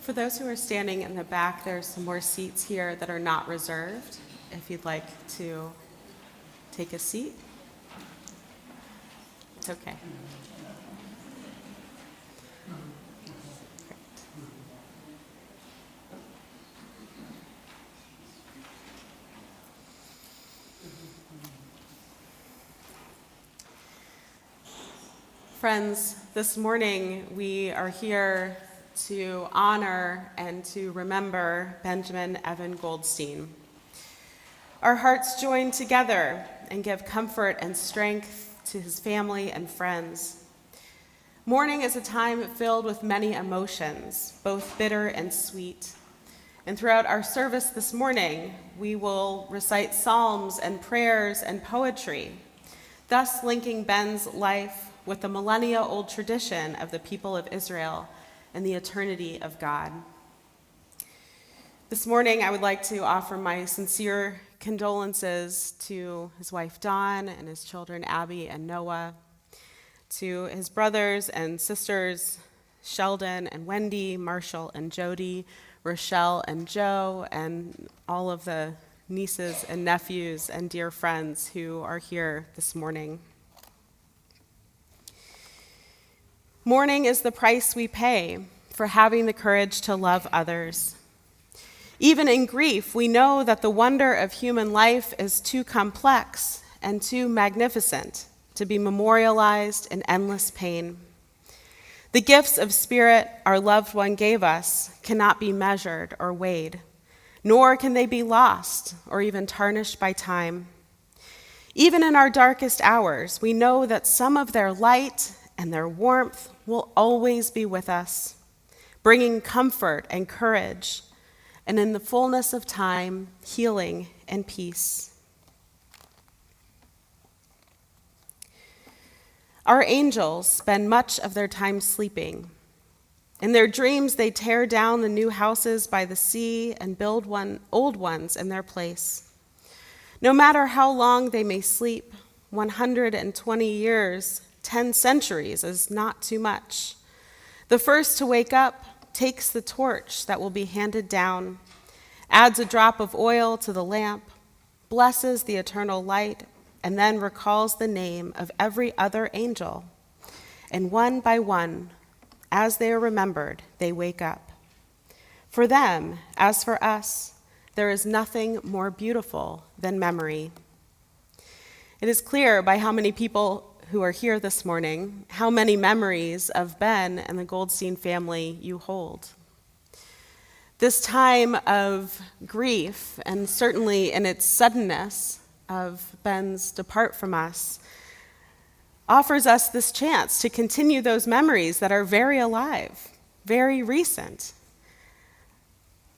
For those who are standing in the back, there's some more seats here that are not reserved. If you'd like to take a seat, it's okay. Friends, this morning we are here to honor and to remember Benjamin Evan Goldstein. Our hearts join together and give comfort and strength to his family and friends. Mourning is a time filled with many emotions, both bitter and sweet. And throughout our service this morning, we will recite psalms and prayers and poetry, thus linking Ben's life with the millennia-old tradition of the people of Israel and the eternity of God. This morning, I would like to offer my sincere condolences to his wife, Dawn, and his children, Abby and Noah, to his brothers and sisters, Sheldon and Wendy, Marshall and Jody, Rochelle and Joe, and all of the nieces and nephews and dear friends who are here this morning. Mourning is the price we pay for having the courage to love others. Even in grief, we know that the wonder of human life is too complex and too magnificent to be memorialized in endless pain. The gifts of spirit our loved one gave us cannot be measured or weighed, nor can they be lost or even tarnished by time. Even in our darkest hours, we know that some of their light and their warmth will always be with us, bringing comfort and courage, and in the fullness of time, healing and peace. Our angels spend much of their time sleeping. In their dreams, they tear down the new houses by the sea and build old ones in their place. No matter how long they may sleep, 120 years, 10 centuries is not too much. The first to wake up takes the torch that will be handed down, adds a drop of oil to the lamp, blesses the eternal light, and then recalls the name of every other angel. And one by one, as they are remembered, they wake up. For them, as for us, there is nothing more beautiful than memory. It is clear by how many people who are here this morning, how many memories of Ben and the Goldstein family you hold. This time of grief, and certainly in its suddenness of Ben's depart from us, offers us this chance to continue those memories that are very alive, very recent,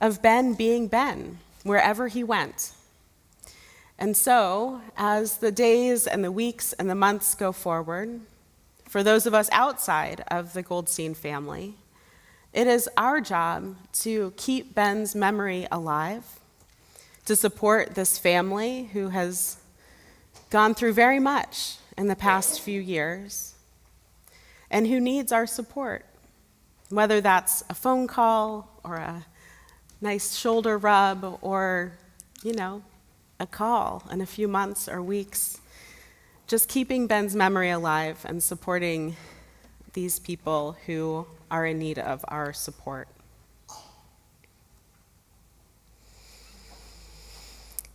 of Ben being Ben, wherever he went. And so, as the days and the weeks and the months go forward, for those of us outside of the Goldstein family, it is our job to keep Ben's memory alive, to support this family who has gone through very much in the past few years, and who needs our support, whether that's a phone call or a nice shoulder rub or, a call in a few months or weeks, just keeping Ben's memory alive and supporting these people who are in need of our support.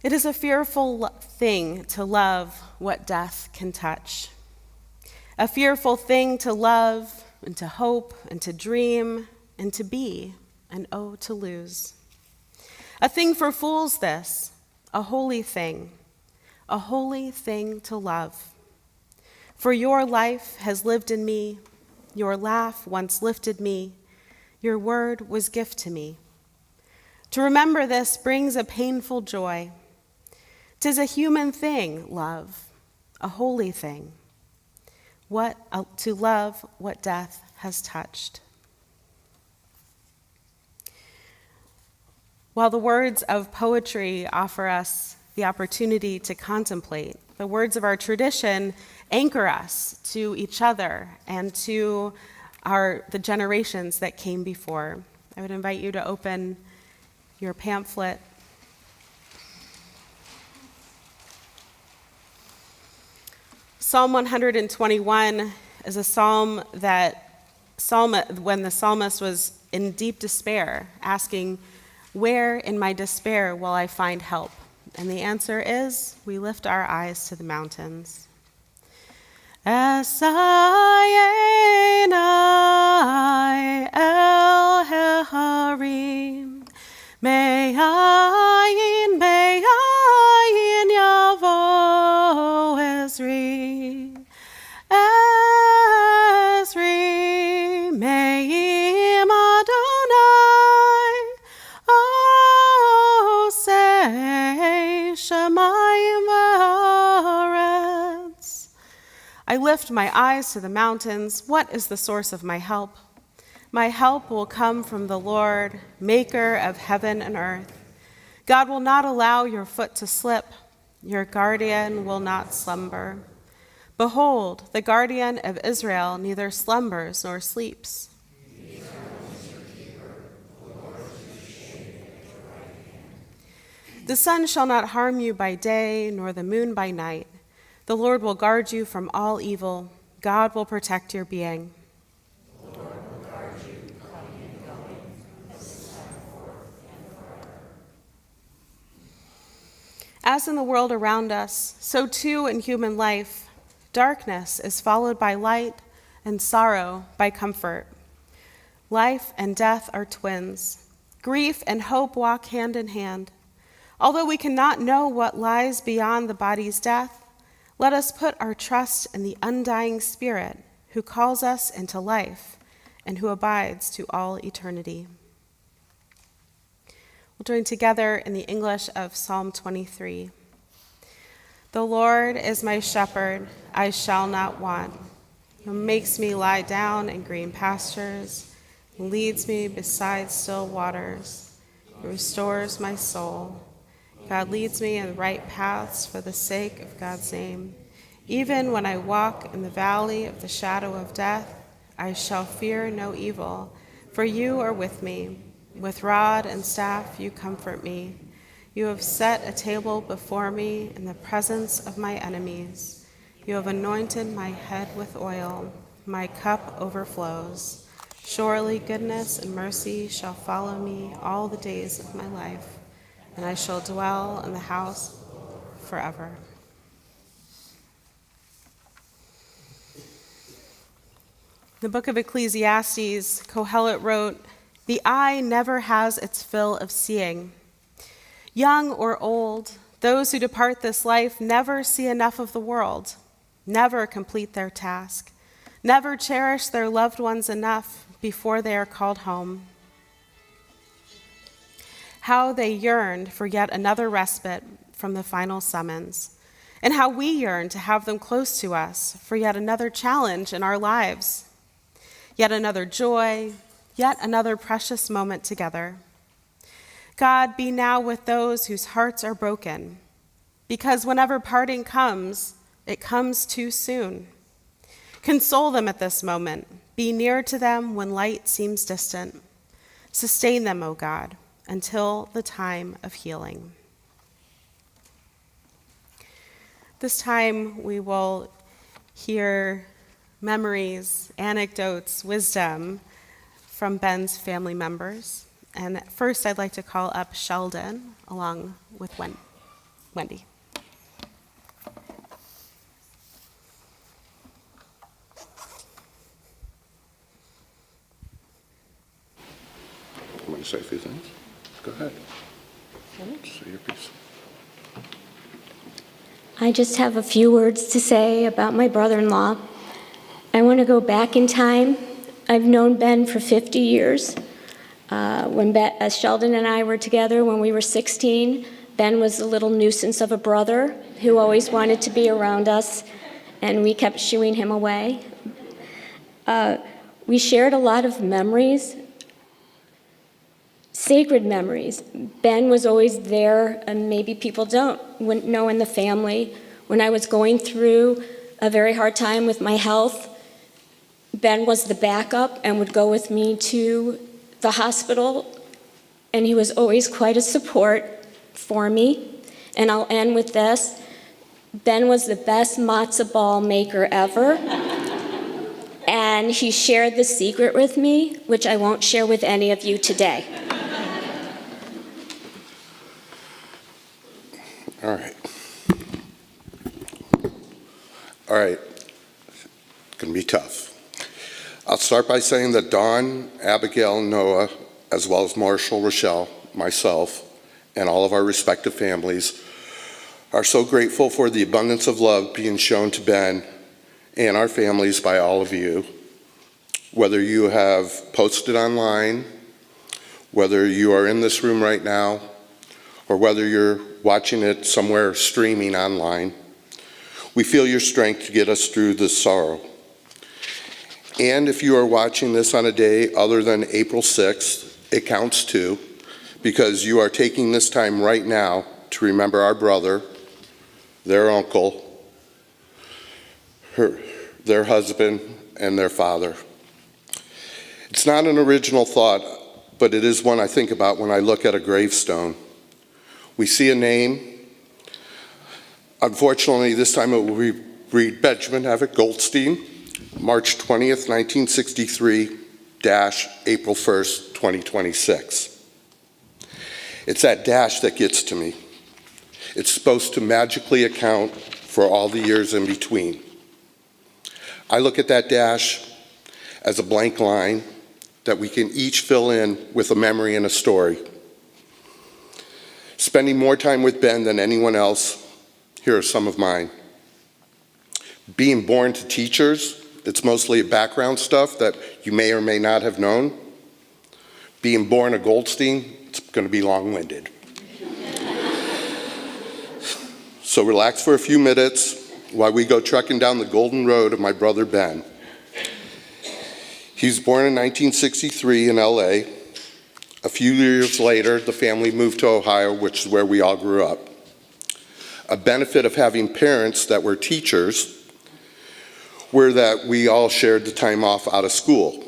It is a fearful thing to love what death can touch. A fearful thing to love and to hope and to dream and to be, and oh, to lose. A thing for fools this, a holy thing to love. For your life has lived in me, your laugh once lifted me, your word was gift to me. To remember this brings a painful joy. 'Tis a human thing, love, a holy thing. To love what death has touched. While the words of poetry offer us the opportunity to contemplate, the words of our tradition anchor us to each other and to the generations that came before. I would invite you to open your pamphlet. Psalm 121 is a psalm when the psalmist was in deep despair, asking, "Where in my despair will I find help?" And the answer is, we lift our eyes to the mountains. Esayenai el harim, me'ayin yavo Ezri, me'im Adonai, osei shamayim v'haaretz. I lift my eyes to the mountains. What is the source of my help? My help will come from the Lord, maker of heaven and earth. God will not allow your foot to slip. Your guardian will not slumber. Behold, the guardian of Israel neither slumbers nor sleeps. The sun shall not harm you by day, nor the moon by night. The Lord will guard you from all evil. God will protect your being. The Lord will guard you coming and going as this time forth and forever. As in the world around us, so too in human life, darkness is followed by light and sorrow by comfort. Life and death are twins. Grief and hope walk hand in hand. Although we cannot know what lies beyond the body's death, let us put our trust in the undying Spirit who calls us into life and who abides to all eternity. We'll join together in the English of Psalm 23. The Lord is my shepherd, I shall not want. He makes me lie down in green pastures, and leads me beside still waters. He restores my soul. God leads me in the right paths for the sake of God's name. Even when I walk in the valley of the shadow of death, I shall fear no evil, for you are with me. With rod and staff you comfort me. You have set a table before me in the presence of my enemies. You have anointed my head with oil. My cup overflows. Surely goodness and mercy shall follow me all the days of my life, and I shall dwell in the house forever. In the book of Ecclesiastes, Kohelet wrote, "The eye never has its fill of seeing. Young or old, those who depart this life never see enough of the world, never complete their task, never cherish their loved ones enough before they are called home. How they yearned for yet another respite from the final summons, and how we yearn to have them close to us for yet another challenge in our lives, yet another joy, yet another precious moment together. God, be now with those whose hearts are broken, because whenever parting comes, it comes too soon. Console them at this moment. Be near to them when light seems distant. Sustain them, O God, until the time of healing." This time we will hear memories, anecdotes, wisdom from Ben's family members. And first I'd like to call up Sheldon along with Wendy. You want to say a few things? Go ahead. Say your piece. I just have a few words to say about my brother-in-law. I want to go back in time. I've known Ben for 50 years. As Sheldon and I were together when we were 16, Ben was a little nuisance of a brother who always wanted to be around us, and we kept shooing him away. We shared a lot of memories, sacred memories. Ben was always there, and maybe people wouldn't know in the family. When I was going through a very hard time with my health, Ben was the backup and would go with me to the hospital, and he was always quite a support for me. And I'll end with this. Ben was the best matzo ball maker ever. And he shared the secret with me, which I won't share with any of you today. All right. All right. It's going to be tough. I'll start by saying that Dawn, Abigail, Noah, as well as Marshall, Rochelle, myself, and all of our respective families are so grateful for the abundance of love being shown to Ben and our families by all of you. Whether you have posted online, whether you are in this room right now, or whether you're watching it somewhere streaming online, we feel your strength to get us through this sorrow. And if you are watching this on a day other than April 6th, it counts too, because you are taking this time right now to remember our brother, their uncle, their husband, and their father. It's not an original thought, but it is one I think about when I look at a gravestone. We see a name. Unfortunately, this time it will read Benjamin Abbott Goldstein, March 20th, 1963, April 1st, 2026. It's that dash that gets to me. It's supposed to magically account for all the years in between. I look at that dash as a blank line that we can each fill in with a memory and a story. Spending more time with Ben than anyone else, here are some of mine. Being born to teachers, it's mostly background stuff that you may or may not have known. Being born a Goldstein, it's going to be long-winded. So relax for a few minutes while we go trekking down the golden road of my brother Ben. He was born in 1963 in LA. A few years later, the family moved to Ohio, which is where we all grew up. A benefit of having parents that were teachers were that we all shared the time off out of school.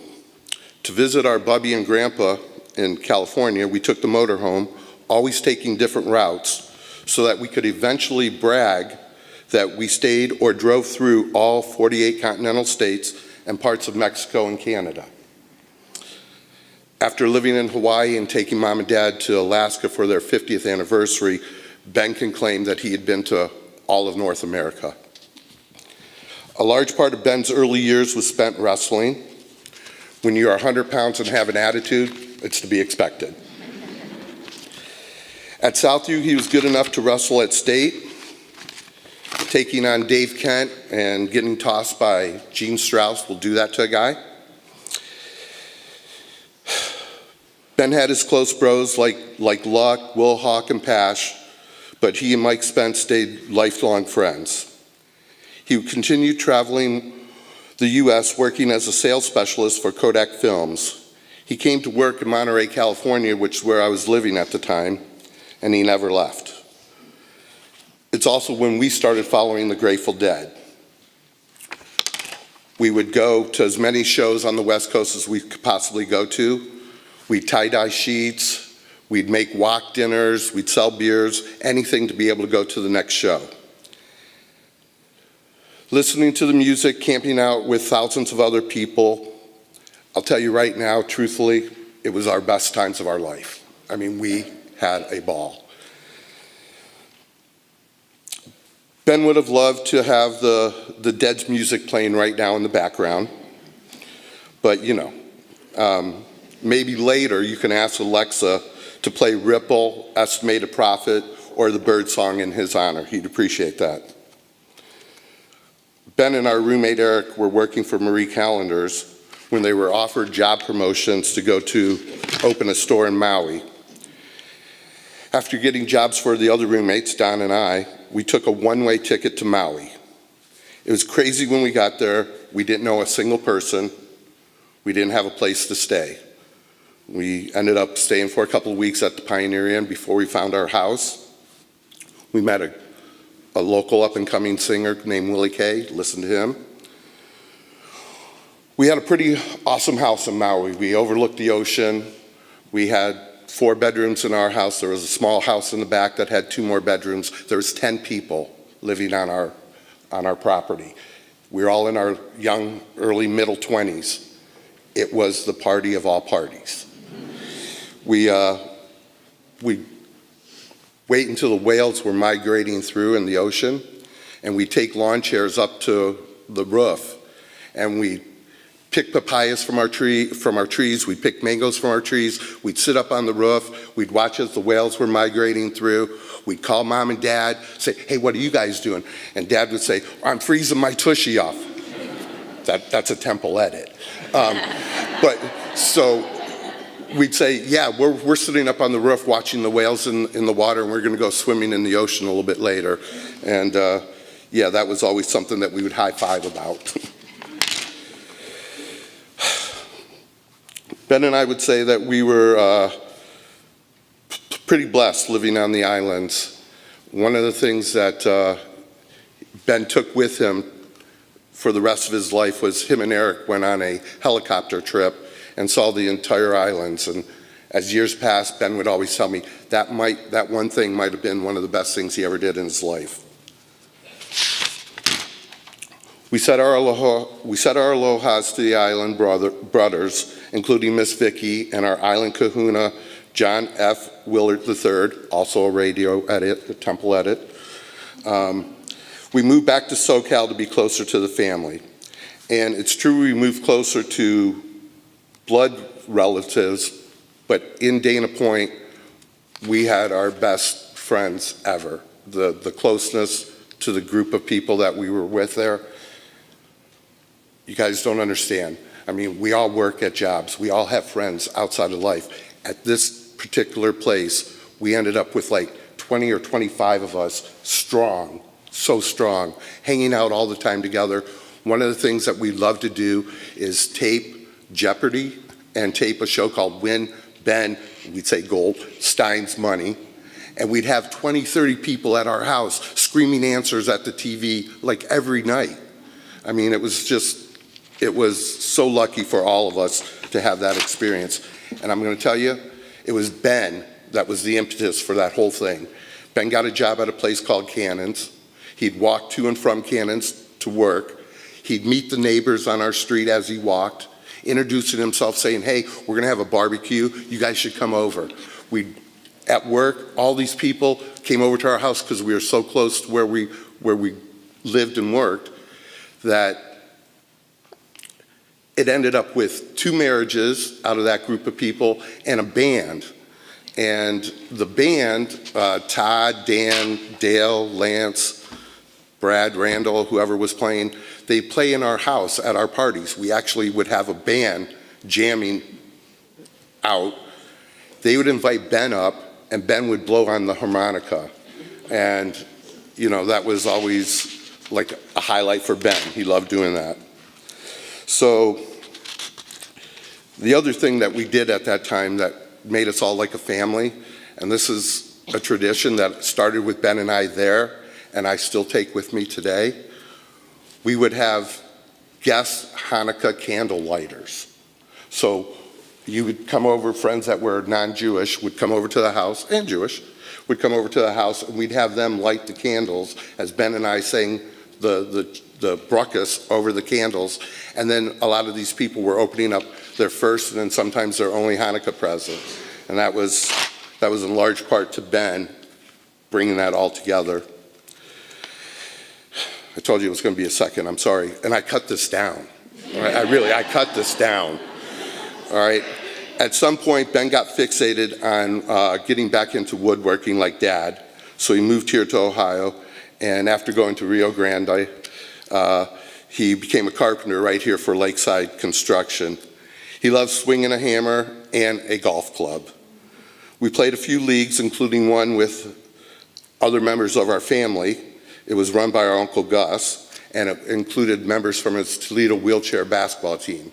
To visit our Bubby and Grandpa in California, we took the motorhome, always taking different routes, so that we could eventually brag that we stayed or drove through all 48 continental states and parts of Mexico and Canada. After living in Hawaii and taking Mom and Dad to Alaska for their 50th anniversary, Ben can claim that he had been to all of North America. A large part of Ben's early years was spent wrestling. When you are 100 pounds and have an attitude, it's to be expected. At Southview, he was good enough to wrestle at state, taking on Dave Kent and getting tossed by Gene Strauss will do that to a guy. Ben had his close bros like Luck, Will Hawk, and Pash, but he and Mike Spence stayed lifelong friends. He continued traveling the U.S. working as a sales specialist for Kodak Films. He came to work in Monterey, California, which is where I was living at the time, and he never left. It's also when we started following the Grateful Dead. We would go to as many shows on the West Coast as we could possibly go to. We'd tie-dye sheets, we'd make wok dinners, we'd sell beers, anything to be able to go to the next show. Listening to the music, camping out with thousands of other people, I'll tell you right now, truthfully, it was our best times of our life. I mean, we had a ball. Ben would have loved to have the Dead's music playing right now in the background, but you know, maybe later you can ask Alexa to play Ripple, Estimated Profit, or the Bird Song in his honor. He'd appreciate that. Ben and our roommate Eric were working for Marie Callender's when they were offered job promotions to go to open a store in Maui. After getting jobs for the other roommates, Don and I, we took a one-way ticket to Maui. It was crazy when we got there. We didn't know a single person. We didn't have a place to stay. We ended up staying for a couple of weeks at the Pioneer Inn before we found our house. We met a local up-and-coming singer named Willie Kay, listened to him. We had a pretty awesome house in Maui. We overlooked the ocean. We had 4 bedrooms in our house. There was a small house in the back that had 2 more bedrooms. There was 10 people living on our property. We were all in our young, early, middle 20s. It was the party of all parties. We wait until the whales were migrating through in the ocean, and we'd take lawn chairs up to the roof, and we'd pick papayas from our trees, we'd pick mangoes from our trees, we'd sit up on the roof, we'd watch as the whales were migrating through, we'd call Mom and Dad, say, hey, what are you guys doing? And Dad would say, I'm freezing my tushy off. That's a Temple edit. But so we'd say, yeah, we're sitting up on the roof watching the whales in the water, and we're going to go swimming in the ocean a little bit later. And yeah, that was always something that we would high-five about. Ben and I would say that we were pretty blessed living on the islands. One of the things that Ben took with him for the rest of his life was him and Eric went on a helicopter trip and saw the entire islands. And as years passed, Ben would always tell me that one thing might have been one of the best things he ever did in his life. We said our alohas to the island brothers, including Miss Vicky and our island kahuna, John F. Willard III, also a radio edit, a Temple edit. We moved back to SoCal to be closer to the family. And it's true we moved closer to blood relatives, but in Dana Point, we had our best friends ever. The closeness to the group of people that we were with there. You guys don't understand. I mean, we all work at jobs. We all have friends outside of life. At this particular place, we ended up with like 20 or 25 of us strong, so strong, hanging out all the time together. One of the things that we love to do is tape Jeopardy and tape a show called Win Ben, we'd say Goldstein's Money. And we'd have 20, 30 people at our house screaming answers at the TV like every night. I mean, it was so lucky for all of us to have that experience. And I'm going to tell you, it was Ben that was the impetus for that whole thing. Ben got a job at a place called Cannon's. He'd walk to and from Cannon's to work. He'd meet the neighbors on our street as he walked, introducing himself, saying, hey, we're going to have a barbecue. You guys should come over. At work, all these people came over to our house because we were so close to where we lived and worked that it ended up with 2 marriages out of that group of people and a band. And the band, Todd, Dan, Dale, Lance, Brad, Randall, whoever was playing, they play in our house at our parties. We actually would have a band jamming out. They would invite Ben up, and Ben would blow on the harmonica. And, you know, that was always like a highlight for Ben. He loved doing that. So the other thing that we did at that time that made us all like a family, and this is a tradition that started with Ben and I there, and I still take with me today, we would have guest Hanukkah candle lighters. So you would come over, friends that were non-Jewish would come over to the house, and Jewish, would come over to the house, and we'd have them light the candles as Ben and I sang the bruckus over the candles. And then a lot of these people were opening up their first and then sometimes their only Hanukkah present. And that was in large part to Ben bringing that all together. I told you it was going to be a second, I'm sorry. And I cut this down. All right? I cut this down. All right. At some point, Ben got fixated on getting back into woodworking like Dad. So he moved here to Ohio. And after going to Rio Grande, he became a carpenter right here for Lakeside Construction. He loves swinging a hammer and a golf club. We played a few leagues, including one with other members of our family. It was run by our Uncle Gus, and it included members from his Toledo wheelchair basketball team.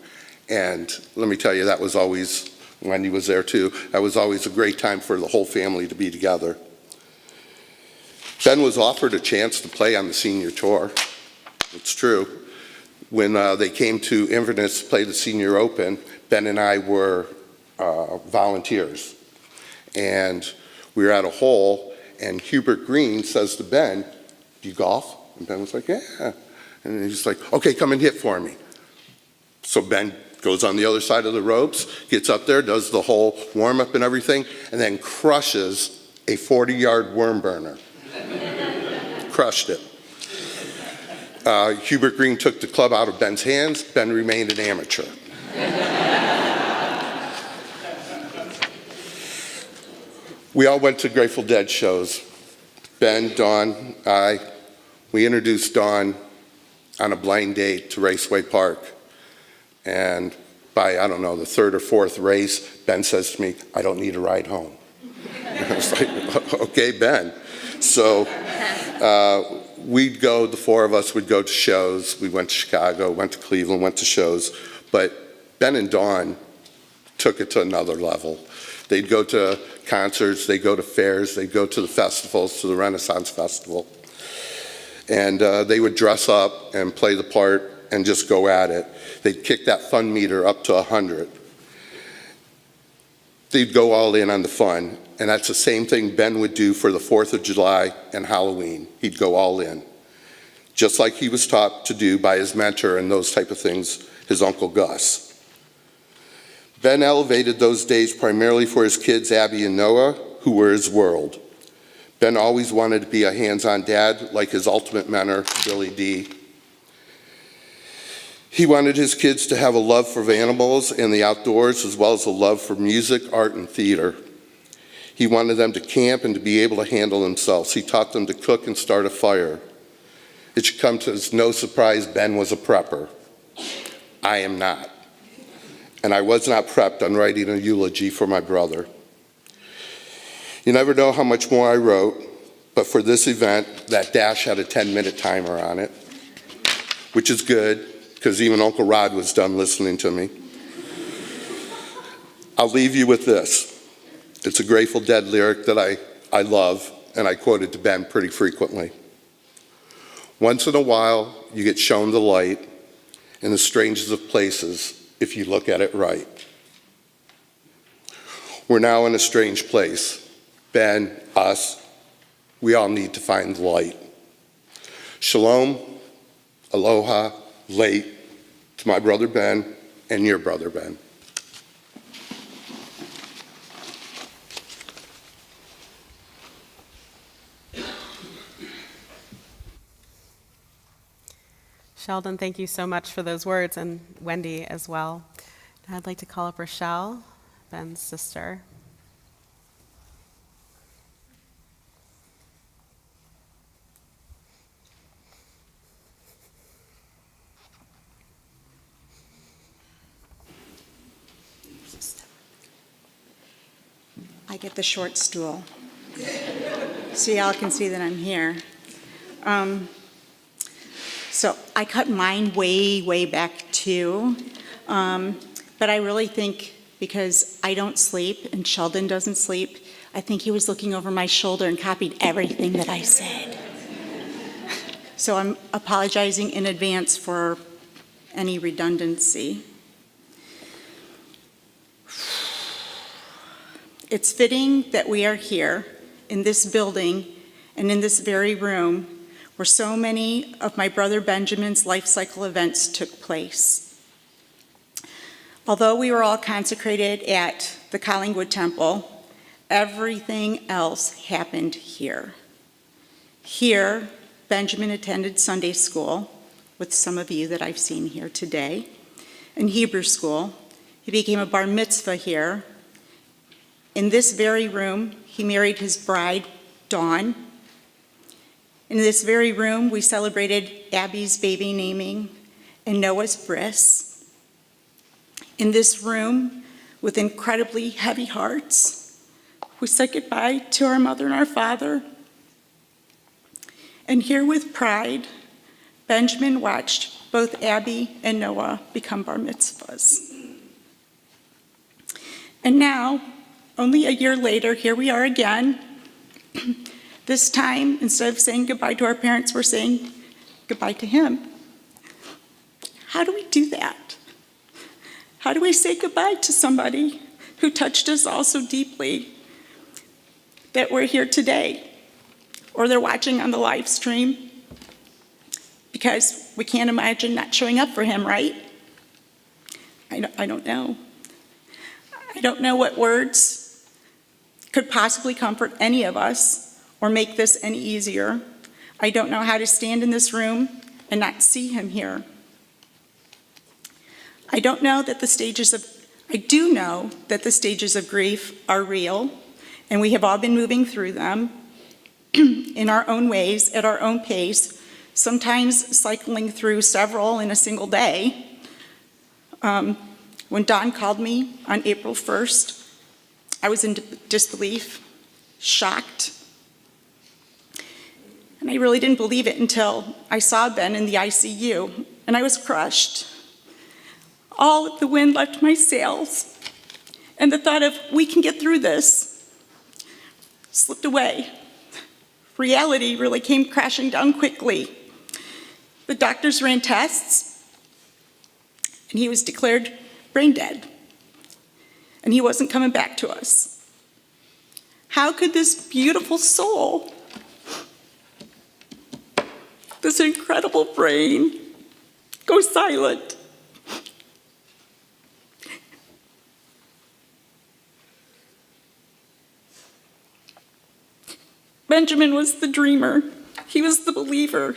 And let me tell you, that was always, Wendy was there too, that was always a great time for the whole family to be together. Ben was offered a chance to play on the senior tour. It's true. When they came to Inverness to play the Senior Open, Ben and I were volunteers. And we were at a hole, and Hubert Green says to Ben, "Do you golf?" And Ben was like, "Yeah." And he's like, "Okay, come and hit for me." So Ben goes on the other side of the ropes, gets up there, does the whole warm-up and everything, and then crushes a 40-yard worm burner. Crushed it. Hubert Green took the club out of Ben's hands. Ben remained an amateur. We all went to Grateful Dead shows. Ben, Dawn, we introduced Dawn on a blind date to Raceway Park. And by, I don't know, the third or fourth race, Ben says to me, "I don't need a ride home." I was like, "Okay, Ben." So the four of us would go to shows. We went to Chicago, went to Cleveland, went to shows. But Ben and Dawn took it to another level. They'd go to concerts, they'd go to fairs, they'd go to the festivals, to the Renaissance Festival. And they would dress up and play the part and just go at it. They'd kick that fun meter up to 100. They'd go all in on the fun. And that's the same thing Ben would do for the 4th of July and Halloween. He'd go all in. Just like he was taught to do by his mentor and those type of things, his Uncle Gus. Ben elevated those days primarily for his kids, Abby and Noah, who were his world. Ben always wanted to be a hands-on dad like his ultimate mentor, Billy D. He wanted his kids to have a love for animals and the outdoors, as well as a love for music, art, and theater. He wanted them to camp and to be able to handle themselves. He taught them to cook and start a fire. It should come to no surprise Ben was a prepper. I am not. And I was not prepped on writing a eulogy for my brother. You never know how much more I wrote, but for this event, that dash had a 10-minute timer on it, which is good, because even Uncle Rod was done listening to me. I'll leave you with this. It's a Grateful Dead lyric that I love, and I quote it to Ben pretty frequently. "Once in a while, you get shown the light in the strangest of places if you look at it right." We're now in a strange place. Ben, us, we all need to find light. Shalom, aloha, late to my brother Ben and your brother Ben. Sheldon, thank you so much for those words, and Wendy as well. And I'd like to call up Rochelle, Ben's sister. I get the short stool, so y'all can see that I'm here. So I cut mine way back too, but I really think because I don't sleep and Sheldon doesn't sleep, I think he was looking over my shoulder and copied everything that I said. So I'm apologizing in advance for any redundancy. It's fitting that we are here in this building and in this very room where so many of my brother Benjamin's life cycle events took place. Although we were all consecrated at the Collingwood Temple, everything else happened here. Here, Benjamin attended Sunday school with some of you that I've seen here today. In Hebrew school, he became a bar mitzvah here. In this very room, he married his bride, Dawn. In this very room, we celebrated Abby's baby naming and Noah's bris. In this room, with incredibly heavy hearts, we said goodbye to our mother and our father. And here with pride, Benjamin watched both Abby and Noah become bar mitzvahs. And now, only a year later, here we are again. This time, instead of saying goodbye to our parents, we're saying goodbye to him. How do we do that? How do we say goodbye to somebody who touched us all so deeply that we're here today, or they're watching on the live stream, because we can't imagine not showing up for him, right? I don't know. I don't know what words could possibly comfort any of us or make this any easier. I don't know how to stand in this room and not see him here. I do know that the stages of grief are real, and we have all been moving through them in our own ways, at our own pace, sometimes cycling through several in a single day. When Don called me on April 1st, I was in disbelief, shocked, and I really didn't believe it until I saw Ben in the ICU, and I was crushed. All of the wind left my sails, and the thought of, we can get through this, slipped away. Reality really came crashing down quickly. The doctors ran tests, and he was declared brain dead, and he wasn't coming back to us. How could this beautiful soul, this incredible brain, go silent? Benjamin was the dreamer. He was the believer,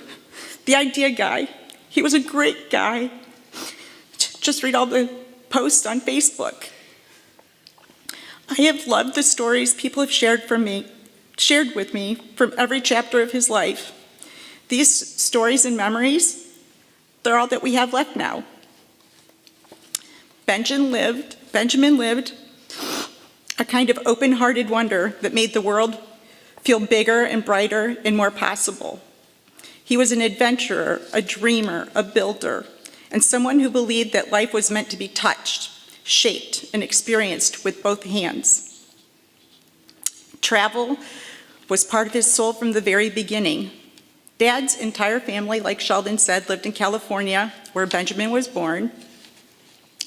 the idea guy. He was a great guy. Just read all the posts on Facebook. I have loved the stories people have shared with me from every chapter of his life. These stories and memories, they're all that we have left now. Benjamin lived a kind of open-hearted wonder that made the world feel bigger and brighter and more possible. He was an adventurer, a dreamer, a builder, and someone who believed that life was meant to be touched, shaped, and experienced with both hands. Travel was part of his soul from the very beginning. Dad's entire family, like Sheldon said, lived in California, where Benjamin was born.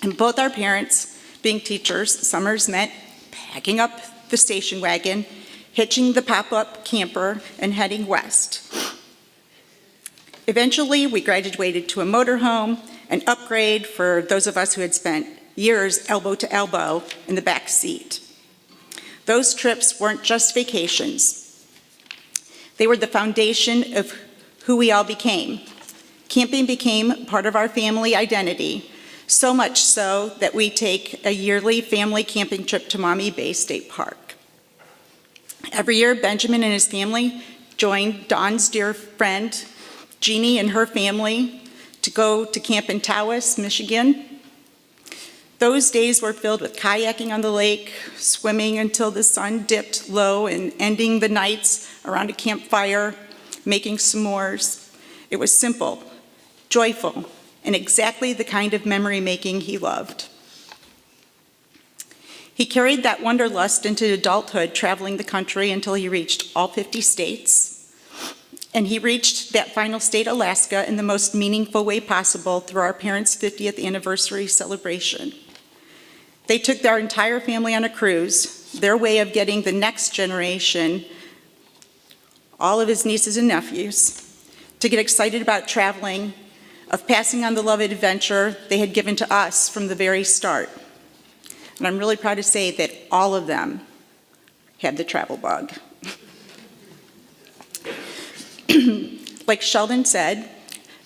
And both our parents, being teachers, summers meant packing up the station wagon, hitching the pop-up camper, and heading west. Eventually, we graduated to a motorhome, an upgrade for those of us who had spent years elbow to elbow in the back seat. Those trips weren't just vacations. They were the foundation of who we all became. Camping became part of our family identity, so much so that we take a yearly family camping trip to Maumee Bay State Park. Every year, Benjamin and his family joined Dawn's dear friend, Jeannie, and her family to go to camp in Tawas, Michigan. Those days were filled with kayaking on the lake, swimming until the sun dipped low, and ending the nights around a campfire, making s'mores. It was simple, joyful, and exactly the kind of memory-making he loved. He carried that wanderlust into adulthood, traveling the country until he reached all 50 states. And he reached that final state, Alaska, in the most meaningful way possible through our parents' 50th anniversary celebration. They took their entire family on a cruise, their way of getting the next generation, all of his nieces and nephews, to get excited about traveling, of passing on the love and adventure they had given to us from the very start. And I'm really proud to say that all of them had the travel bug. Like Sheldon said,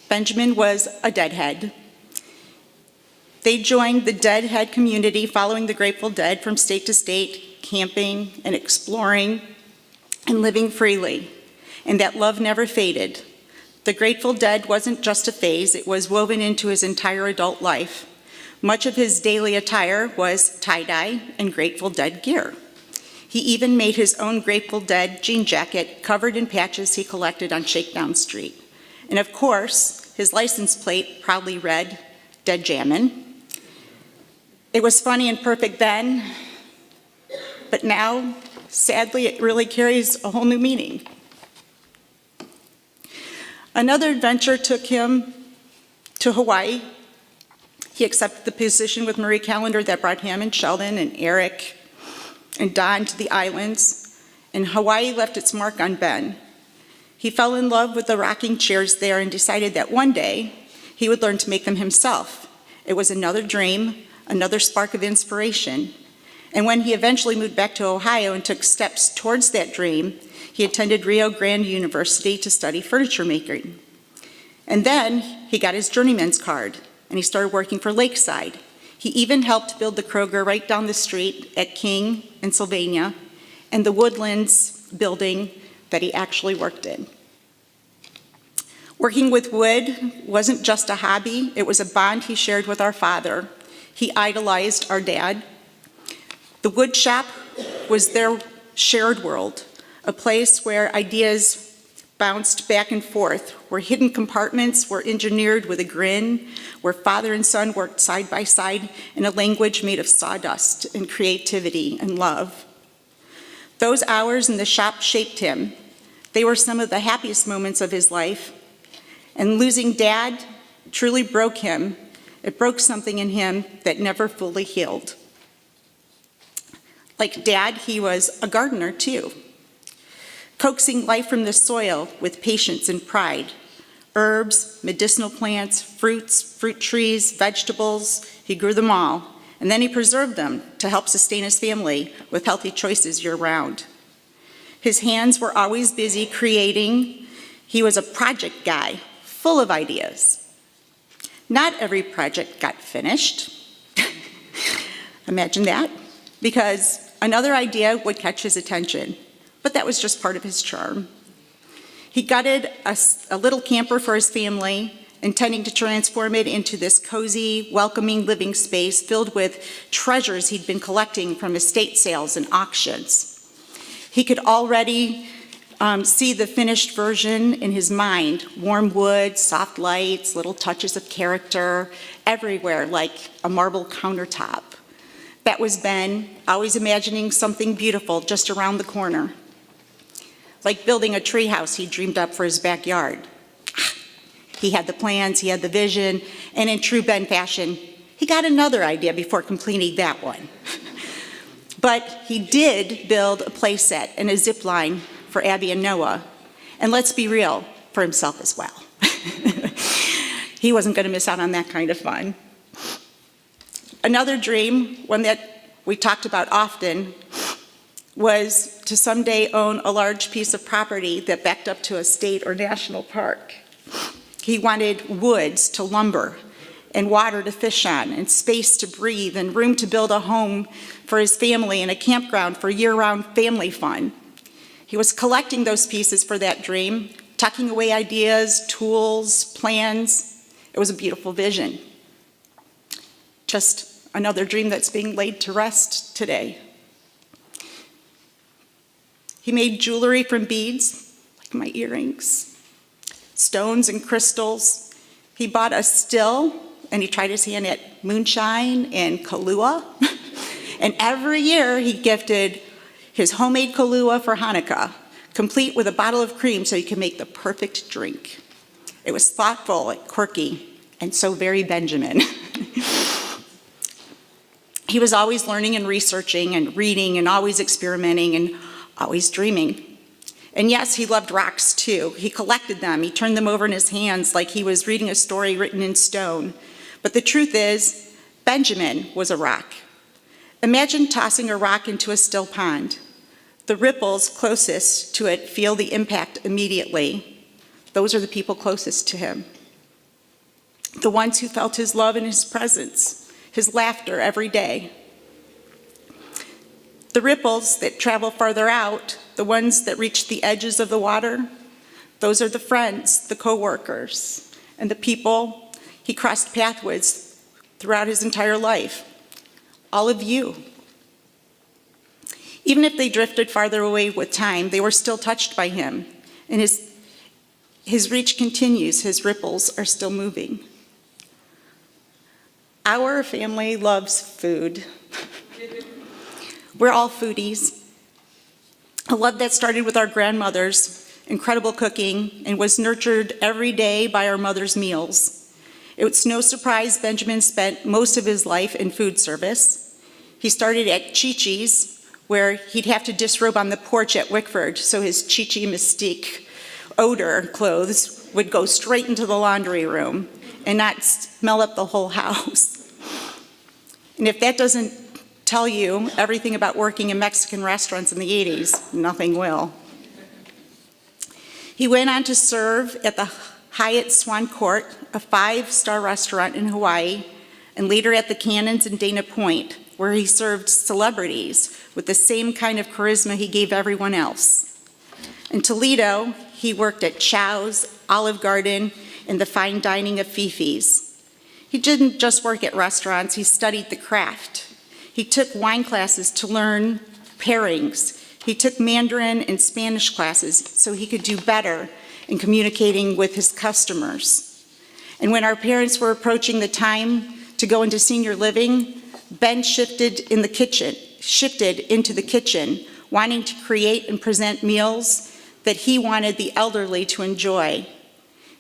Benjamin was a deadhead. They joined the Deadhead community following the Grateful Dead from state to state, camping and exploring and living freely. And that love never faded. The Grateful Dead wasn't just a phase, it was woven into his entire adult life. Much of his daily attire was tie-dye and Grateful Dead gear. He even made his own Grateful Dead jean jacket covered in patches he collected on Shakedown Street. And of course, his license plate proudly read, Dead Jammin'. It was funny and perfect then, but now, sadly, it really carries a whole new meaning. Another adventure took him to Hawaii. He accepted the position with Marie Callender that brought him and Sheldon and Eric and Don to the islands, and Hawaii left its mark on Ben. He fell in love with the rocking chairs there and decided that one day he would learn to make them himself. It was another dream, another spark of inspiration. And when he eventually moved back to Ohio and took steps towards that dream, he attended Rio Grande University to study furniture making. And then he got his journeyman's card, and he started working for Lakeside. He even helped build the Kroger right down the street at King and Sylvania, and the Woodlands building that he actually worked in. Working with wood wasn't just a hobby, it was a bond he shared with our father. He idolized our dad. The wood shop was their shared world, a place where ideas bounced back and forth, where hidden compartments were engineered with a grin, where father and son worked side by side in a language made of sawdust and creativity and love. Those hours in the shop shaped him. They were some of the happiest moments of his life. And losing Dad truly broke him. It broke something in him that never fully healed. Like Dad, he was a gardener too, coaxing life from the soil with patience and pride. Herbs, medicinal plants, fruits, fruit trees, vegetables, he grew them all. And then he preserved them to help sustain his family with healthy choices year-round. His hands were always busy creating. He was a project guy, full of ideas. Not every project got finished. Imagine that. Because another idea would catch his attention, but that was just part of his charm. He gutted a little camper for his family, intending to transform it into this cozy, welcoming living space filled with treasures he'd been collecting from estate sales and auctions. He could already see the finished version in his mind, warm wood, soft lights, little touches of character, everywhere like a marble countertop. That was Ben, always imagining something beautiful just around the corner. Like building a treehouse he dreamed up for his backyard. He had the plans, he had the vision, and in true Ben fashion, he got another idea before completing that one. But he did build a play set and a zip line for Abby and Noah, and let's be real, for himself as well. He wasn't going to miss out on that kind of fun. Another dream, one that we talked about often, was to someday own a large piece of property that backed up to a state or national park. He wanted woods to lumber and water to fish on and space to breathe and room to build a home for his family and a campground for year-round family fun. He was collecting those pieces for that dream, tucking away ideas, tools, plans. It was a beautiful vision. Just another dream that's being laid to rest today. He made jewelry from beads, like my earrings, stones and crystals. He bought a still, and he tried his hand at moonshine and Kahlua. And every year he gifted his homemade Kahlua for Hanukkah, complete with a bottle of cream so he could make the perfect drink. It was thoughtful and quirky, and so very Benjamin. He was always learning and researching and reading and always experimenting and always dreaming. And yes, he loved rocks too. He collected them. He turned them over in his hands like he was reading a story written in stone. But the truth is, Benjamin was a rock. Imagine tossing a rock into a still pond. The ripples closest to it feel the impact immediately. Those are the people closest to him. The ones who felt his love and his presence, his laughter every day. The ripples that travel farther out, the ones that reach the edges of the water, those are the friends, the coworkers, and the people he crossed paths with throughout his entire life. All of you. Even if they drifted farther away with time, they were still touched by him, and his reach continues, his ripples are still moving. Our family loves food. We're all foodies. A love that started with our grandmothers, incredible cooking, and was nurtured every day by our mother's meals. It's no surprise Benjamin spent most of his life in food service. He started at Chi-Chi's, where he'd have to disrobe on the porch at Wickford so his Chi-Chi Mystique odor clothes would go straight into the laundry room and not smell up the whole house. And if that doesn't tell you everything about working in Mexican restaurants in the 80s, nothing will. He went on to serve at the Hyatt Swan Court, a 5-star restaurant in Hawaii, and later at the Cannons in Dana Point, where he served celebrities with the same kind of charisma he gave everyone else. In Toledo, he worked at Chow's, Olive Garden, and the fine dining of Fifi's. He didn't just work at restaurants, he studied the craft. He took wine classes to learn pairings. He took Mandarin and Spanish classes so he could do better in communicating with his customers. And when our parents were approaching the time to go into senior living, Ben shifted into the kitchen, wanting to create and present meals that he wanted the elderly to enjoy.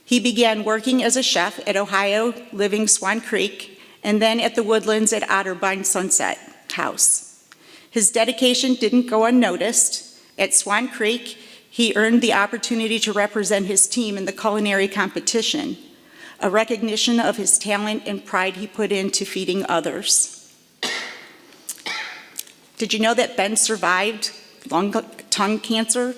He began working as a chef at Ohio Living Swan Creek, and then at the Woodlands at Otterbein Sunset House. His dedication didn't go unnoticed. At Swan Creek, he earned the opportunity to represent his team in the culinary competition, a recognition of his talent and pride he put into feeding others. Did you know that Ben survived lung tongue cancer?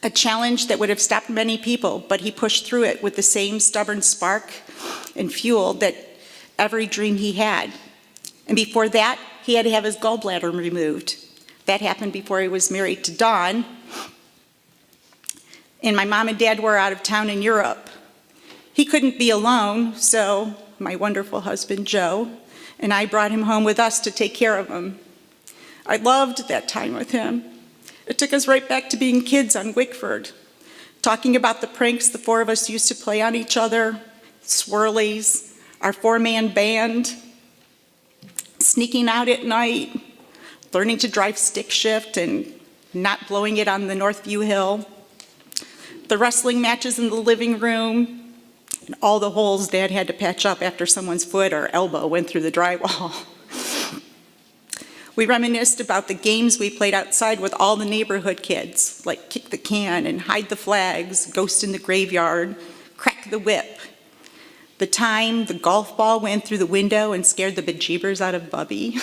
A challenge that would have stopped many people, but he pushed through it with the same stubborn spark and fuel that every dream he had. And before that, he had to have his gallbladder removed. That happened before he was married to Dawn. And my mom and dad were out of town in Europe. He couldn't be alone, so my wonderful husband, Joe, and I brought him home with us to take care of him. I loved that time with him. It took us right back to being kids on Wickford, talking about the pranks the 4 of us used to play on each other, swirlies, our 4-man band, sneaking out at night, learning to drive stick shift and not blowing it on the Northview Hill, the wrestling matches in the living room, and all the holes Dad had to patch up after someone's foot or elbow went through the drywall. We reminisced about the games we played outside with all the neighborhood kids, like kick the can and hide the flags, ghost in the graveyard, crack the whip. The time the golf ball went through the window and scared the bejeebers out of Bubby.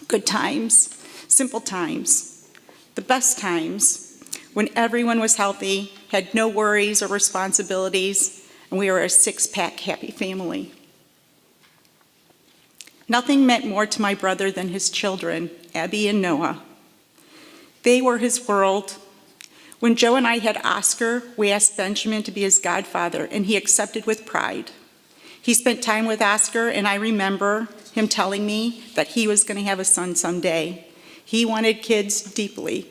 Good times, simple times, the best times, when everyone was healthy, had no worries or responsibilities, and we were a 6-pack happy family. Nothing meant more to my brother than his children, Abby and Noah. They were his world. When Joe and I had Oscar, we asked Benjamin to be his godfather, and he accepted with pride. He spent time with Oscar, and I remember him telling me that he was going to have a son someday. He wanted kids deeply,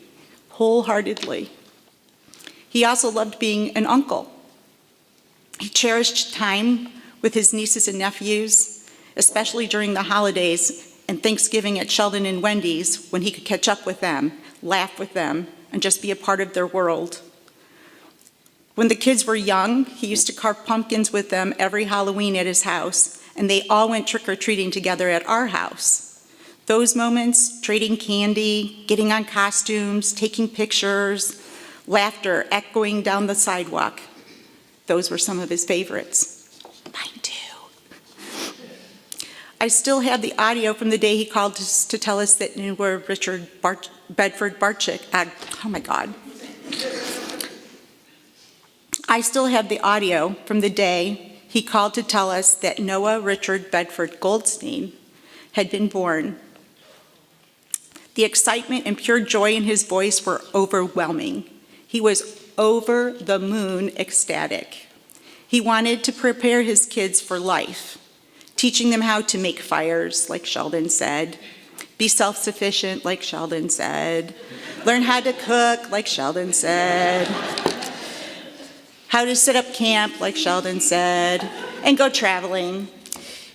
wholeheartedly. He also loved being an uncle. He cherished time with his nieces and nephews, especially during the holidays and Thanksgiving at Sheldon and Wendy's, when he could catch up with them, laugh with them, and just be a part of their world. When the kids were young, he used to carve pumpkins with them every Halloween at his house, and they all went trick-or-treating together at our house. Those moments, trading candy, getting on costumes, taking pictures, laughter echoing down the sidewalk, those were some of his favorites. Mine too. I still have the audio from the day he called to tell us that we were Richard Bedford Barczyk. Oh my God. I still have the audio from the day he called to tell us that Noah Richard Bedford Goldstein had been born. The excitement and pure joy in his voice were overwhelming. He was over the moon ecstatic. He wanted to prepare his kids for life, teaching them how to make fires, like Sheldon said, be self-sufficient, like Sheldon said, learn how to cook, like Sheldon said, how to set up camp, like Sheldon said, and go traveling.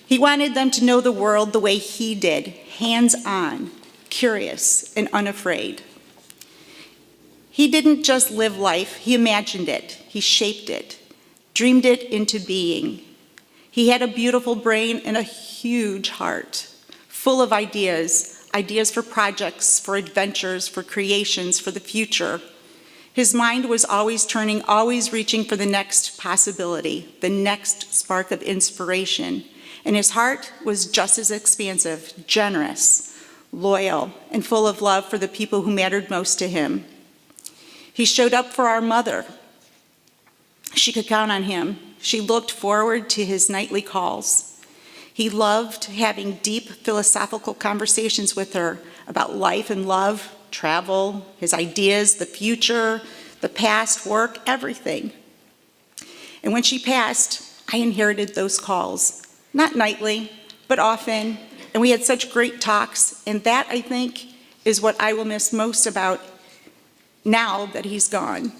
He wanted them to know the world the way he did, hands-on, curious, and unafraid. He didn't just live life, he imagined it, he shaped it. dreamed it into being. He had a beautiful brain and a huge heart, full of ideas, ideas for projects, for adventures, for creations, for the future. His mind was always turning, always reaching for the next possibility, the next spark of inspiration. And his heart was just as expansive, generous, loyal, and full of love for the people who mattered most to him. He showed up for our mother. She could count on him. She looked forward to his nightly calls. He loved having deep philosophical conversations with her about life and love, travel, his ideas, the future, the past, work, everything. And when she passed, I inherited those calls, not nightly, but often, and we had such great talks, and that, I think, is what I will miss most about now that he's gone.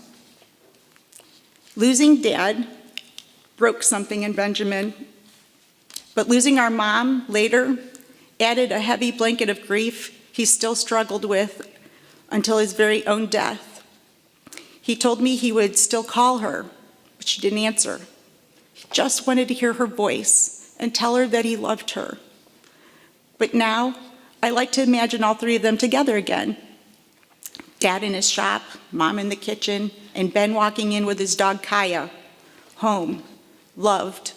Losing Dad broke something in Benjamin, but losing our mom later added a heavy blanket of grief he still struggled with until his very own death. He told me he would still call her, but she didn't answer. He just wanted to hear her voice and tell her that he loved her. But now, I like to imagine all three of them together again. Dad in his shop, Mom in the kitchen, and Ben walking in with his dog Kaya. Home, loved.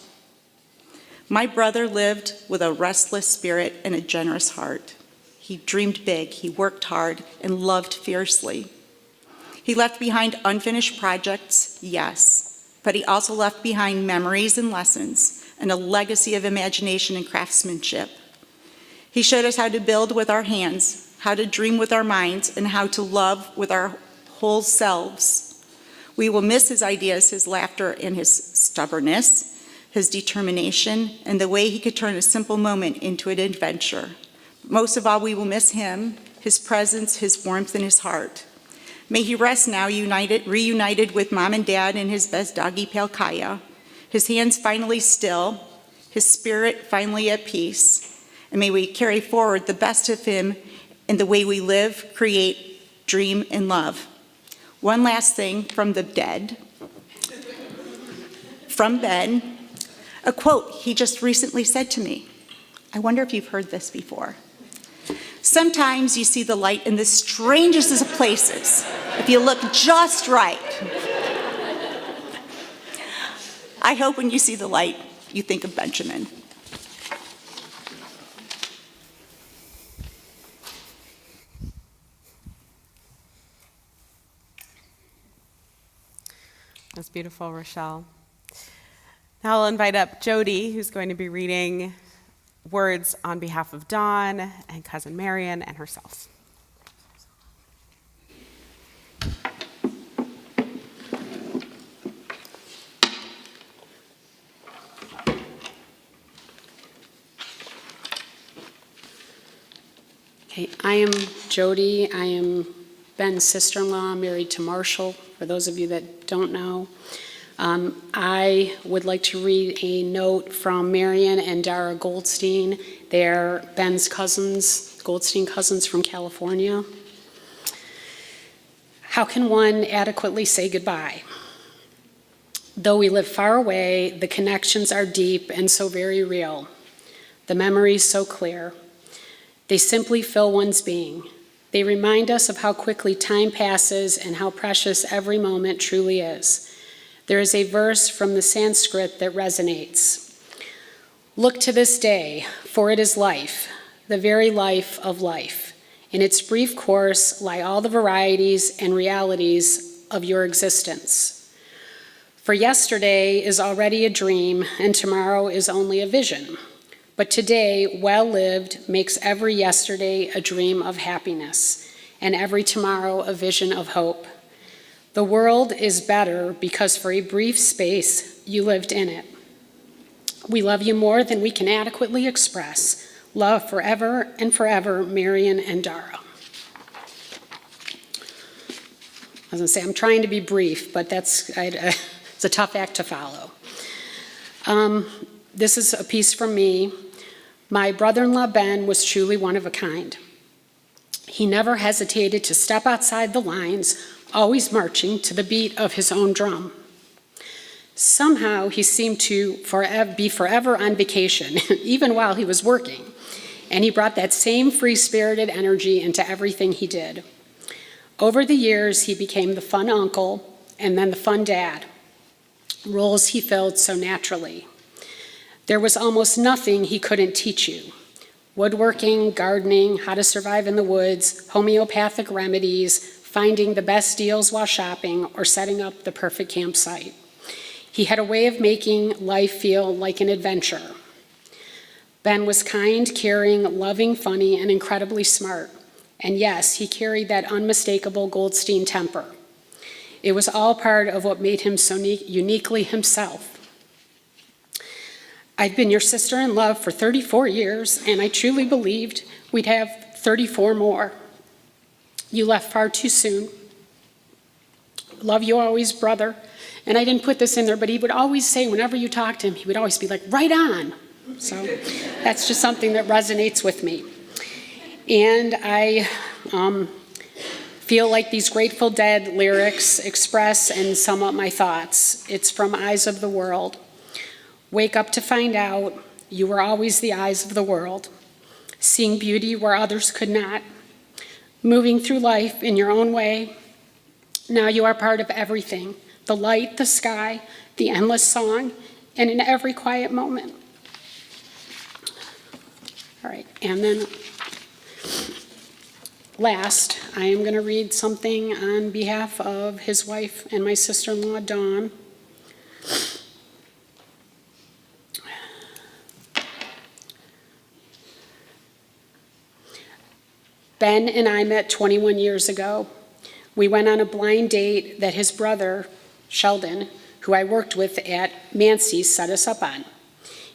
My brother lived with a restless spirit and a generous heart. He dreamed big, he worked hard, and loved fiercely. He left behind unfinished projects, yes, but he also left behind memories and lessons, and a legacy of imagination and craftsmanship. He showed us how to build with our hands, how to dream with our minds, and how to love with our whole selves. We will miss his ideas, his laughter, and his stubbornness, his determination, and the way he could turn a simple moment into an adventure. Most of all, we will miss him, his presence, his warmth, and his heart. May he rest now, reunited with Mom and Dad and his best doggy pal Kaya, his hands finally still, his spirit finally at peace, and may we carry forward the best of him in the way we live, create, dream, and love. One last thing from the dead, from Ben, a quote he just recently said to me. I wonder if you've heard this before. Sometimes you see the light in the strangest of places, if you look just right. I hope when you see the light, you think of Benjamin. That's beautiful, Rochelle. Now I'll invite up Jody, who's going to be reading words on behalf of Dawn and cousin Marion and herself. Okay, I am Jody. I am Ben's sister-in-law, married to Marshall, for those of you that don't know. I would like to read a note from Marion and Dara Goldstein. They're Ben's cousins, Goldstein cousins from California. How can one adequately say goodbye? Though we live far away, the connections are deep and so very real. The memories so clear. They simply fill one's being. They remind us of how quickly time passes and how precious every moment truly is. There is a verse from the Sanskrit that resonates. Look to this day, for it is life, the very life of life. In its brief course lie all the varieties and realities of your existence. For yesterday is already a dream, and tomorrow is only a vision. But today, well lived, makes every yesterday a dream of happiness, and every tomorrow a vision of hope. The world is better because for a brief space you lived in it. We love you more than we can adequately express. Love forever and forever, Marion and Dara. I was going to say, I'm trying to be brief, but it's a tough act to follow. This is a piece from me. My brother-in-law, Ben, was truly one of a kind. He never hesitated to step outside the lines, always marching to the beat of his own drum. Somehow, he seemed to be forever on vacation, even while he was working, and he brought that same free-spirited energy into everything he did. Over the years, he became the fun uncle and then the fun dad, roles he filled so naturally. There was almost nothing he couldn't teach you. Woodworking, gardening, how to survive in the woods, homeopathic remedies, finding the best deals while shopping, or setting up the perfect campsite. He had a way of making life feel like an adventure. Ben was kind, caring, loving, funny, and incredibly smart. And yes, he carried that unmistakable Goldstein temper. It was all part of what made him so uniquely himself. I'd been your sister-in-law for 34 years, and I truly believed we'd have 34 more. You left far too soon. Love you always, brother. And I didn't put this in there, but he would always say, whenever you talk to him, he would always be like, right on. So that's just something that resonates with me. And I feel like these Grateful Dead lyrics express and sum up my thoughts. It's from Eyes of the World. Wake up to find out you were always the eyes of the world, seeing beauty where others could not, moving through life in your own way. Now you are part of everything, the light, the sky, the endless song, and in every quiet moment. All right, and then last, I am going to read something on behalf of his wife and my sister-in-law, Dawn. Ben and I met 21 years ago. We went on a blind date that his brother, Sheldon, who I worked with at Mancy's, set us up on.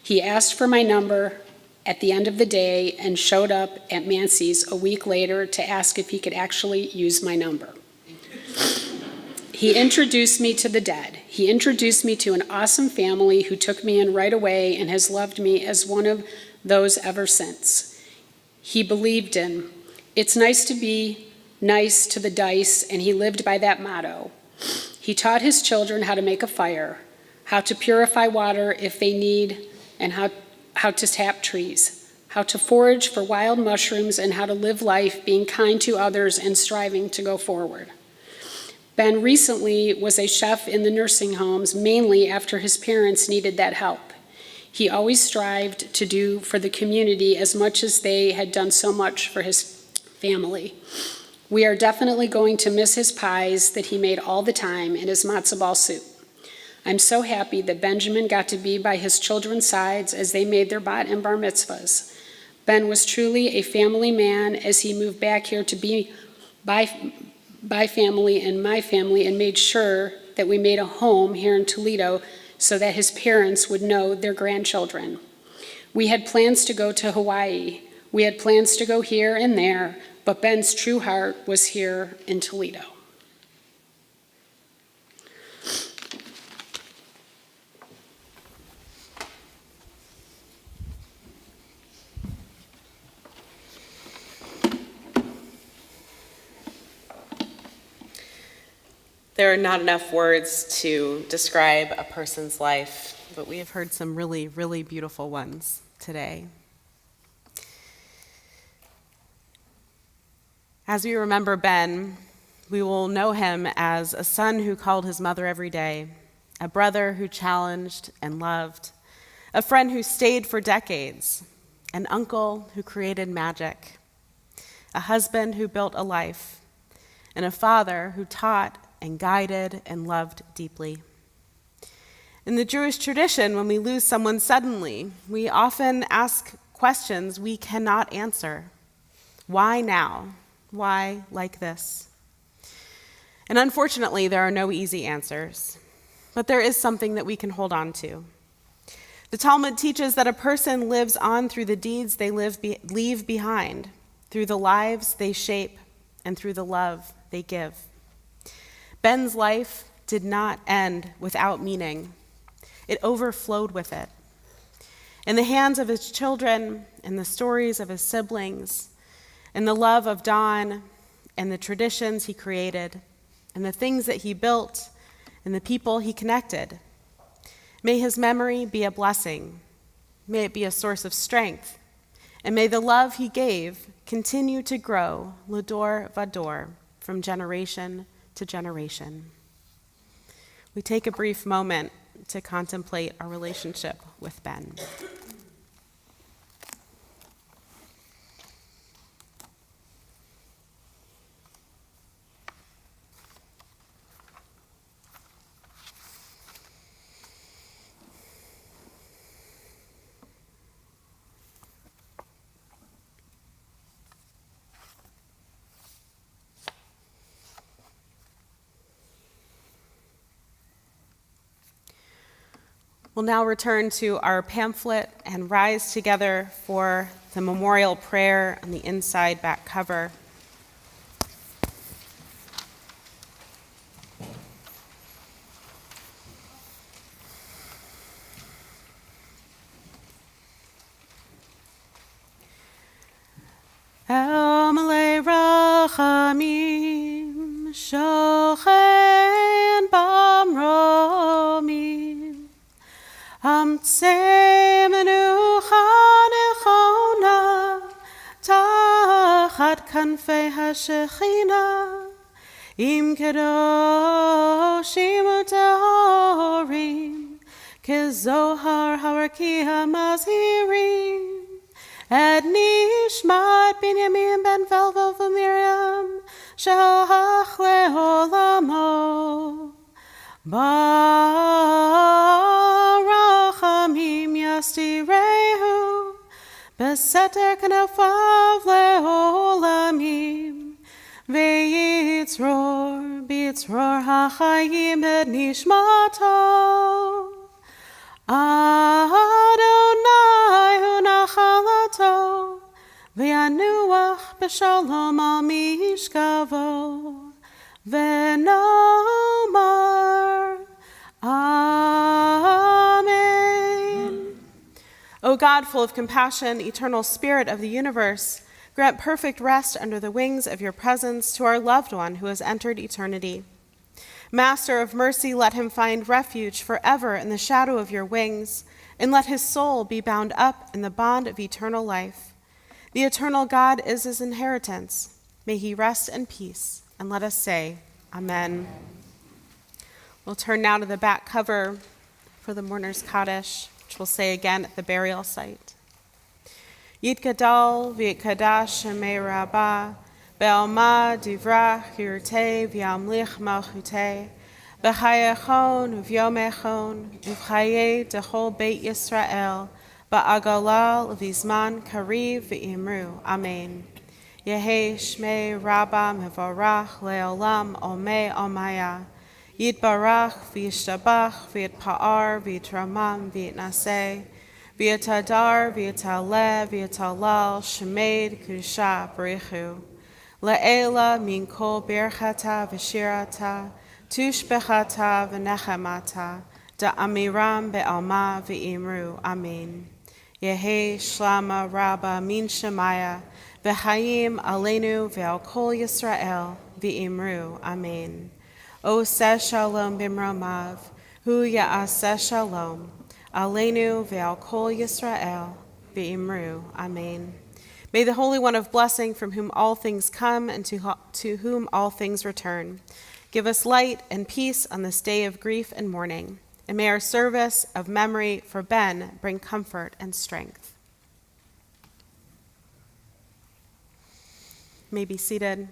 He asked for my number at the end of the day and showed up at Mancy's a week later to ask if he could actually use my number. He introduced me to the dead. He introduced me to an awesome family who took me in right away and has loved me as one of those ever since. He believed in, it's nice to be nice to the dice, and he lived by that motto. He taught his children how to make a fire, how to purify water if they need, and how to tap trees, how to forage for wild mushrooms, and how to live life being kind to others and striving to go forward. Ben recently was a chef in the nursing homes, mainly after his parents needed that help. He always strived to do for the community as much as they had done so much for his family. We are definitely going to miss his pies that he made all the time and his matzo ball soup. I'm so happy that Benjamin got to be by his children's sides as they made their bat and bar mitzvahs. Ben was truly a family man as he moved back here to be by family and my family, and made sure that we made a home here in Toledo so that his parents would know their grandchildren. We had plans to go to Hawaii. We had plans to go here and there, but Ben's true heart was here in Toledo. There are not enough words to describe a person's life, but we have heard some really, really beautiful ones today. As we remember Ben, we will know him as a son who called his mother every day, a brother who challenged and loved, a friend who stayed for decades, an uncle who created magic, a husband who built a life, and a father who taught and guided and loved deeply. In the Jewish tradition, when we lose someone suddenly, we often ask questions we cannot answer. Why now? Why like this? And unfortunately, there are no easy answers, but there is something that we can hold on to. The Talmud teaches that a person lives on through the deeds they leave behind, through the lives they shape, and through the love they give. Ben's life did not end without meaning. It overflowed with it. In the hands of his children, in the stories of his siblings, in the love of Dawn, and the traditions he created, and the things that he built, and the people he connected, May his memory be a blessing. May it be a source of strength. And may the love he gave continue to grow, l'dor vador, from generation to generation. We take a brief moment to contemplate our relationship with Ben. We'll now return to our pamphlet and rise together for the memorial prayer on the inside back cover. El Malay Rachamim Shochen Bamromim Amtsei Menucha Nechona Tachat Kanfei HaShechina Im Kedoshim Utehorim Kezohar Harakia Mazhirim Et Nishmat Binyamin Ben Velvo Miriam Shalach Leolamo Barachamim Yastirehu Beseter Kanafav Leolamim Veitzror Bitzror HaChayim Et Nishmato Adonai hu nachalato v'yanuach b'shalom al mishkavo v'nomar Amen. O God, full of compassion, eternal Spirit of the universe, grant perfect rest under the wings of your presence to our loved one who has entered eternity. Master of mercy, let him find refuge forever in the shadow of your wings, and let his soul be bound up in the bond of eternal life. The eternal God is his inheritance. May he rest in peace, and let us say, Amen. We'll turn now to the back cover for the mourner's Kaddish, which we'll say again at the burial site. Yitgadal v'yitkadash shemei rabbah, Be'alma divrach hirte v'yamlich malchute, B'chayechon v'yomechon, v'chaye dechol Beit Yisrael, Ba'agalal v'zman kariv v'imru. Amen. Yehi shmei rabba mevarach le'olam omei omaya, Yitbarach v'yishtabach v'yitpa'ar v'yitramam v'yitnaseh, v'yitadar v'yitaleh v'yitalal shemed kudusha b'richu. Le'ela min kol birchata v'shirata, tushbechata v'nechemata, da'amiram be'alma v'imru. Amen. Yehi shlama rabba min shemaya, v'chayim aleinu ve'al kol Yisrael v'imru. Amen. O seh shalom bimromav, hu ya'aseh shalom, aleinu ve'al kol Yisrael v'imru. Amen. May the Holy One of blessing, from whom all things come and to whom all things return, give us light and peace on this day of grief and mourning, and may our service of memory for Ben bring comfort and strength. You may be seated.